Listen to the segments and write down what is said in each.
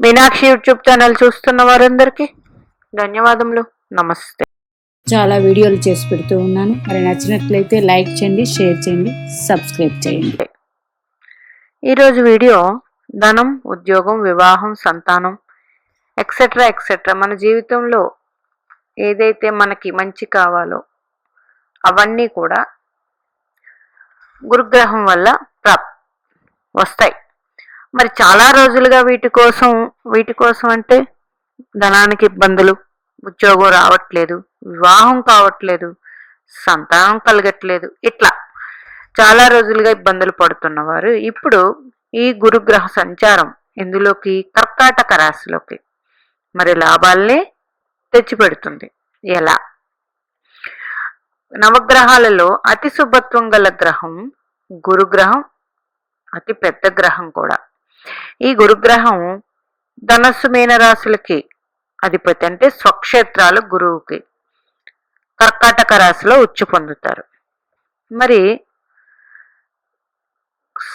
Meenakshi YouTube channel చూస్తున్న వారందరికీ ధన్యవాదములు. నమస్తే. చాలా వీడియోలు చేసి పెడుతూ ఉన్నాను. మరి నచ్చినట్లయితే లైక్ చేయండి, షేర్ చేయండి, సబ్స్క్రైబ్ చేయండి. ఈరోజు వీడియో ధనం, ఉద్యోగం, వివాహం, సంతానం ఎక్సెట్రా ఎక్సెట్రా మన జీవితంలో ఏదైతే మనకి మంచి కావాలో అవన్నీ కూడా గురుగ్రహం వల్ల వస్తాయి. మరి చాలా రోజులుగా వీటి కోసం అంటే ధనానికి ఇబ్బందులు, ఉద్యోగం రావట్లేదు, వివాహం కావట్లేదు, సంతానం కలగట్లేదు, ఇట్లా చాలా రోజులుగా ఇబ్బందులు పడుతున్నవారు ఇప్పుడు ఈ గురుగ్రహ సంచారం ఇందులోకి కర్కాటక రాశిలోకి మరి లాభాలనే తెచ్చిపెడుతుంది. ఎలా? నవగ్రహాలలో అతి శుభత్వం గల గ్రహం గురుగ్రహం, అతి పెద్ద గ్రహం కూడా. ఈ గురుగ్రహం ధనస్సు మీన రాశులకి అధిపతి, అంటే స్వక్షేత్రాలు గురువుకి కర్కాటక రాశిలో ఉచ్చు పొందుతారు. మరి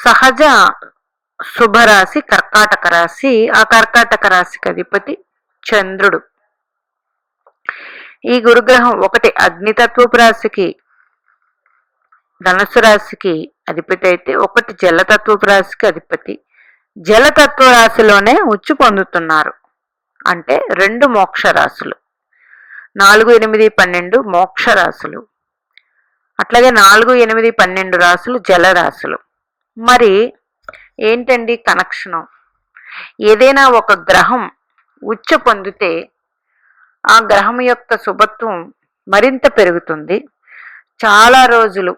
సహజ శుభరాశి కర్కాటక రాశి. ఆ కర్కాటక రాశికి అధిపతి చంద్రుడు. ఈ గురుగ్రహం ఒకటి అగ్నితత్వపు రాశికి ధనుసు రాశికి అధిపతి అయితే, ఒకటి జలతత్వపు రాశికి అధిపతి. జలతత్వ రాశిలోనే ఉచ్చు పొందుతున్నారు. అంటే 2 మోక్ష రాశులు, 4, 8, 12 మోక్ష రాశులు, అట్లాగే 4, 8, 12 రాశులు జలరాశులు. మరి ఏంటండి కనెక్షను? ఏదైనా ఒక గ్రహం ఉచ్చ పొందితే ఆ గ్రహం యొక్క శుభత్వం మరింత పెరుగుతుంది. చాలా రోజులు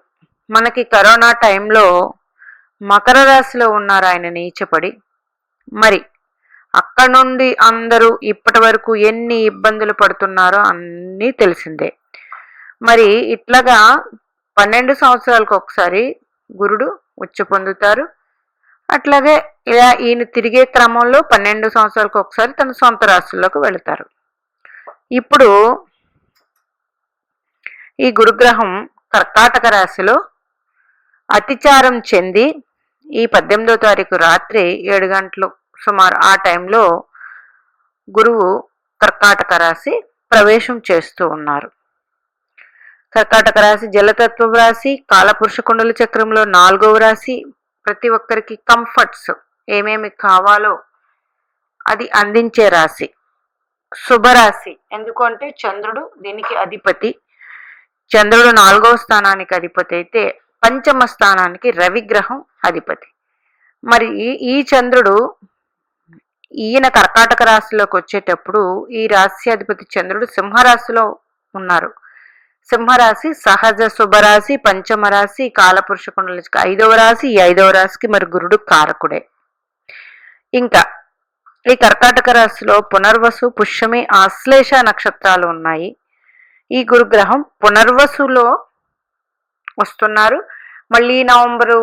మనకి కరోనా టైంలో మకర రాశిలో ఉన్నారు ఆయన నీచపడి. మరి అక్కడ నుండి అందరూ ఇప్పటి వరకు ఎన్ని ఇబ్బందులు పడుతున్నారో అన్నీ తెలిసిందే. మరి ఇట్లాగా 12 సంవత్సరాలకు ఒకసారి గురుడు ఉచ్చ పొందుతారు. అట్లాగే ఇలా ఈయన తిరిగే క్రమంలో 12 సంవత్సరాలకు ఒకసారి తన సొంత రాశుల్లోకి వెళతారు. ఇప్పుడు ఈ గురుగ్రహం కర్కాటక రాశిలో అతిచారం చెంది ఈ 18వ తారీఖు రాత్రి 7 గంటలు సుమారు ఆ టైంలో గురువు కర్కాటక రాశి ప్రవేశం చేస్తూ ఉన్నారు. కర్కాటక రాశి జలతత్వ రాశి, కాలపురుష కుండల చక్రంలో 4వ రాశి. ప్రతి ఒక్కరికి కంఫర్ట్స్ ఏమేమి కావాలో అది అందించే రాశి, శుభరాశి. ఎందుకంటే చంద్రుడు దీనికి అధిపతి. చంద్రుడు 4వ స్థానానికి అధిపతి అయితే, పంచమ స్థానానికి రవిగ్రహం అధిపతి. మరి ఈ చంద్రుడు ఈయన కర్కాటక రాశిలోకి వచ్చేటప్పుడు ఈ రాశి అధిపతి చంద్రుడు సింహరాశిలో ఉన్నారు. సింహరాశి సహజ శుభరాశి, పంచమ రాశి, కాలపురుష కుండల 5వ రాశి. ఈ 5వ రాశికి మరి గురుడు కారకుడే. ఇంకా ఈ కర్కాటక రాశిలో పునర్వసు, పుష్యమి, ఆశ్లేష నక్షత్రాలు ఉన్నాయి. ఈ గురుగ్రహం పునర్వసులో వస్తున్నారు. మళ్ళీ నవంబరు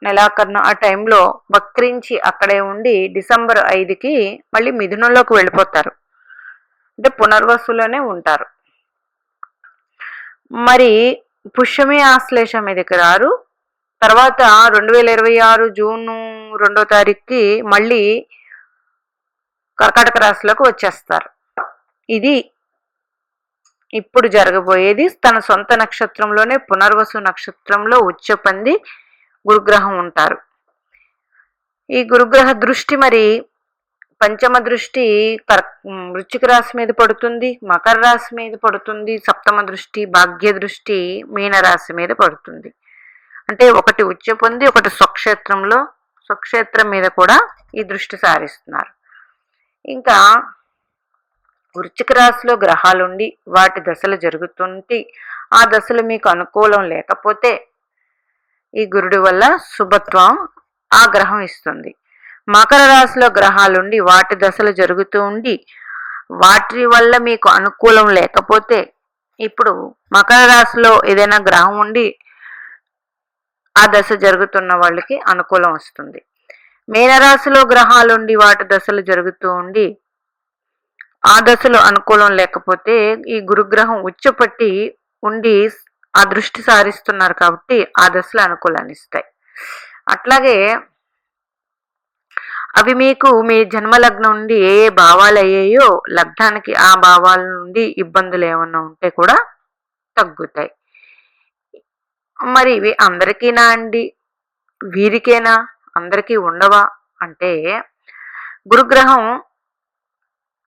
నెలాఖరున ఆ టైంలో వక్రించి అక్కడే ఉండి డిసెంబర్ 5కి మళ్ళీ మిథునంలోకి వెళ్ళిపోతారు. అంటే పునర్వసులోనే ఉంటారు. మరి పుష్యమి ఆశ్లేష మీదకి రారు. తర్వాత 2026 జూన్ 2వ తారీఖుకి మళ్ళీ కర్కాటక రాశిలోకి వచ్చేస్తారు. ఇది ఇప్పుడు జరగబోయేది. తన సొంత నక్షత్రంలోనే పునర్వసు నక్షత్రంలో ఉచ్చ పొంది గురుగ్రహం ఉంటారు. ఈ గురుగ్రహ దృష్టి మరి పంచమ దృష్టి వృశ్చిక రాశి మీద పడుతుంది, మకర రాశి మీద పడుతుంది. సప్తమ దృష్టి భాగ్య దృష్టి మీనరాశి మీద పడుతుంది. అంటే ఒకటి ఉచ్చ పొంది ఒకటి స్వక్షేత్రం మీద కూడా ఈ దృష్టి సారిస్తున్నారు. ఇంకా వృశ్చిక రాశిలో గ్రహాలుండి వాటి దశలు జరుగుతుంటే ఆ దశలు మీకు అనుకూలం లేకపోతే ఈ గురుడి వల్ల శుభత్వం ఆ గ్రహం ఇస్తుంది. మకర రాశిలో గ్రహాలుండి వాటి దశలు జరుగుతూ ఉండి వాటి వల్ల మీకు అనుకూలం లేకపోతే ఇప్పుడు మకర రాశిలో ఏదైనా గ్రహం ఉండి ఆ దశ జరుగుతున్న వాళ్ళకి అనుకూలం వస్తుంది. మీనరాశిలో గ్రహాలుండి వాటి దశలు జరుగుతూ ఉండి ఆ దశలో అనుకూలం లేకపోతే ఈ గురుగ్రహం ఉచ్చపట్టి ఉండి ఆ దృష్టి సారిస్తున్నారు కాబట్టి ఆ దశలు అనుకూలాన్ని ఇస్తాయి. అట్లాగే అవి మీకు మీ జన్మలగ్నం నుండి ఏ ఏ భావాలు అయ్యాయో లగ్నానికి ఆ భావాల నుండి ఇబ్బందులు ఏమన్నా ఉంటే కూడా తగ్గుతాయి. మరి ఇవి అందరికీనా అండి, వీరికేనా, అందరికీ ఉండవా అంటే, గురుగ్రహం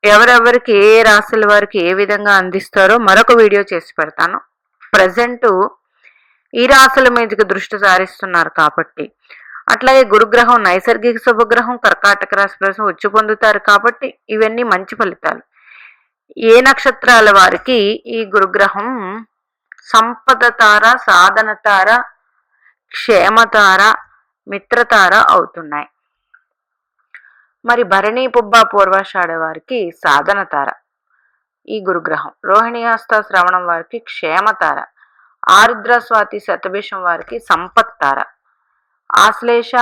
ఎవరెవరికి ఏ రాశుల వారికి ఏ విధంగా అందిస్తారో మరొక వీడియో చేసి పెడతాను. ప్రజెంట్ ఈ రాశుల మీదకి దృష్టి సారిస్తున్నారు కాబట్టి, అట్లాగే గురుగ్రహం నైసర్గిక శుభగ్రహం కర్కాటక రాశి ప్రవేశం ఉచ్చు పొందుతారు కాబట్టి ఇవన్నీ మంచి ఫలితాలు. ఏ నక్షత్రాల వారికి ఈ గురుగ్రహం సంపద తార, సాధన తార, క్షేమతార, మిత్రతార అవుతున్నాయి. మరి భరణి పుబ్బ పూర్వాషాఢ వారికి సాధన తార ఈ గురుగ్రహం, రోహిణి హస్త శ్రవణం వారికి క్షేమతార, ఆరుద్ర స్వాతి శతభిషం వారికి సంపత్తార, ఆశ్లేష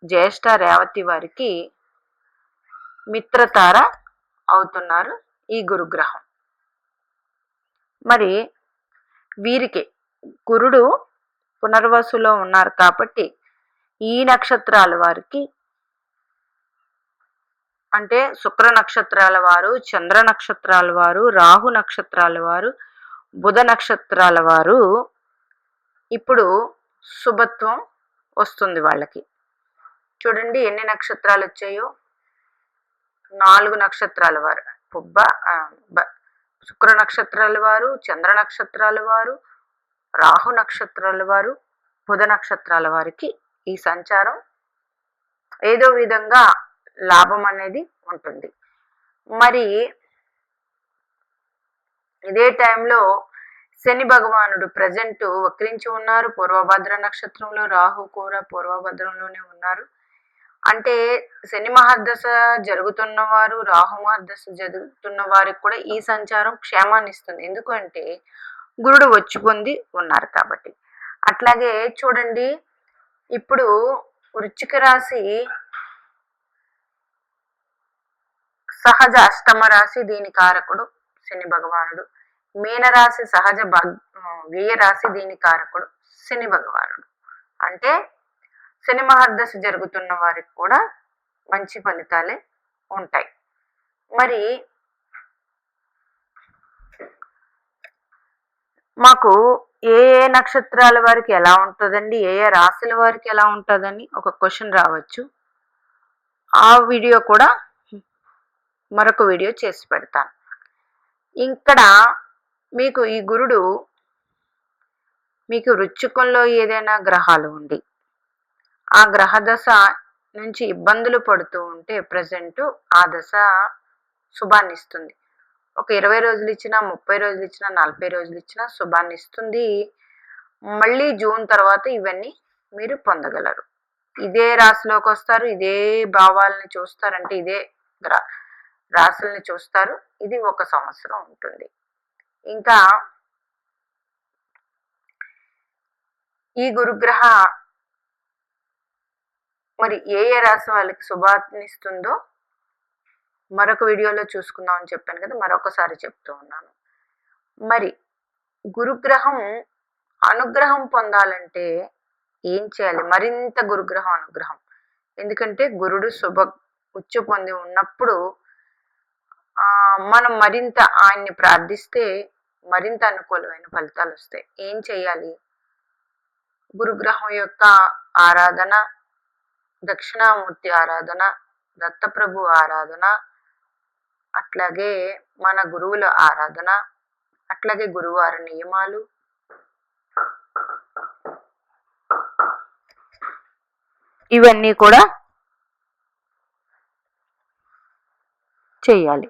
జ్యేష్ఠ రేవతి వారికి మిత్రతార అవుతున్నారు ఈ గురుగ్రహం. మరి వీరికి గురుడు పునర్వసులో ఉన్నారు కాబట్టి ఈ నక్షత్రాల వారికి అంటే శుక్ర నక్షత్రాల వారు, చంద్ర నక్షత్రాల వారు, రాహు నక్షత్రాల వారు, బుధ నక్షత్రాల వారు ఇప్పుడు శుభత్వం వస్తుంది వాళ్ళకి. చూడండి ఎన్ని నక్షత్రాలు వచ్చాయో, 4 నక్షత్రాల వారు, శుక్ర నక్షత్రాల వారు, చంద్ర నక్షత్రాల వారు, రాహు నక్షత్రాల వారు, బుధ నక్షత్రాల వారికి ఈ సంచారం ఏదో విధంగా లాభం అనేది ఉంటుంది. మరి ఇదే టైంలో శని భగవానుడు ప్రజెంట్ వక్రించి ఉన్నారు. పూర్వభద్ర నక్షత్రంలో రాహు కూడా పూర్వభద్రంలోనే ఉన్నారు. అంటే శని మహర్దశ జరుగుతున్న వారు, రాహు మహర్దశ జరుగుతున్న వారికి కూడా ఈ సంచారం క్షేమాన్ని ఇస్తుంది. ఎందుకంటే గురుడు వచ్చి పొంది ఉన్నారు కాబట్టి. అట్లాగే చూడండి, ఇప్పుడు వృశ్చిక రాశి సహజ అష్టమ రాశి, దీని కారకుడు శని భగవానుడు. మీనరాశి సహజ వ్యయ రాశి, దీని కారకుడు శని భగవానుడు. అంటే శని మహర్దశ జరుగుతున్న వారికి కూడా మంచి ఫలితాలే ఉంటాయి. మరి మాకు ఏ ఏ నక్షత్రాల వారికి ఎలా ఉంటుందండి, ఏ ఏ రాశుల వారికి ఎలా ఉంటుందని ఒక క్వశ్చన్ రావచ్చు. ఆ వీడియో కూడా మరొక వీడియో చేసి పెడతాను. ఇక్కడ మీకు ఈ గురుడు మీకు వృశ్చికంలో ఏదైనా గ్రహాలు ఉండి ఆ గ్రహ దశ నుంచి ఇబ్బందులు పడుతూ ఉంటే ప్రజెంట్ ఆ దశ శుభాన్ని ఇస్తుంది. ఒక 20 రోజులు ఇచ్చినా, 30 రోజులు ఇచ్చినా, 40 రోజులు ఇచ్చినా శుభాన్ని ఇస్తుంది. మళ్ళీ జూన్ తర్వాత ఇవన్నీ మీరు పొందగలరు. ఇదే రాశిలోకి వస్తారు, ఇదే భావాలని చూస్తారంటే ఇదే రాశుల్ని చూస్తారు. ఇది 1 సంవత్సరం ఉంటుంది. ఇంకా ఈ గురుగ్రహ మరి ఏ ఏ రాశి వాళ్ళకి శుభాన్ని ఇస్తుందో మరొక వీడియోలో చూసుకుందాం అని చెప్పాను కదా, మరొకసారి చెప్తూ ఉన్నాను. మరి గురుగ్రహం అనుగ్రహం పొందాలంటే ఏం చేయాలి? మరింత గురుగ్రహం అనుగ్రహం. ఎందుకంటే గురుడు ఉచ్చు పొంది ఉన్నప్పుడు మనం మరింత ఆయన్ని ప్రార్థిస్తే మరింత అనుకూలమైన ఫలితాలు వస్తాయి. ఏం చేయాలి? గురుగ్రహం యొక్క ఆరాధన, దక్షిణామూర్తి ఆరాధన, దత్తప్రభు ఆరాధన, అట్లాగే మన గురువుల ఆరాధన, అట్లాగే గురువార నియమాలు, ఇవన్నీ కూడా చేయాలి.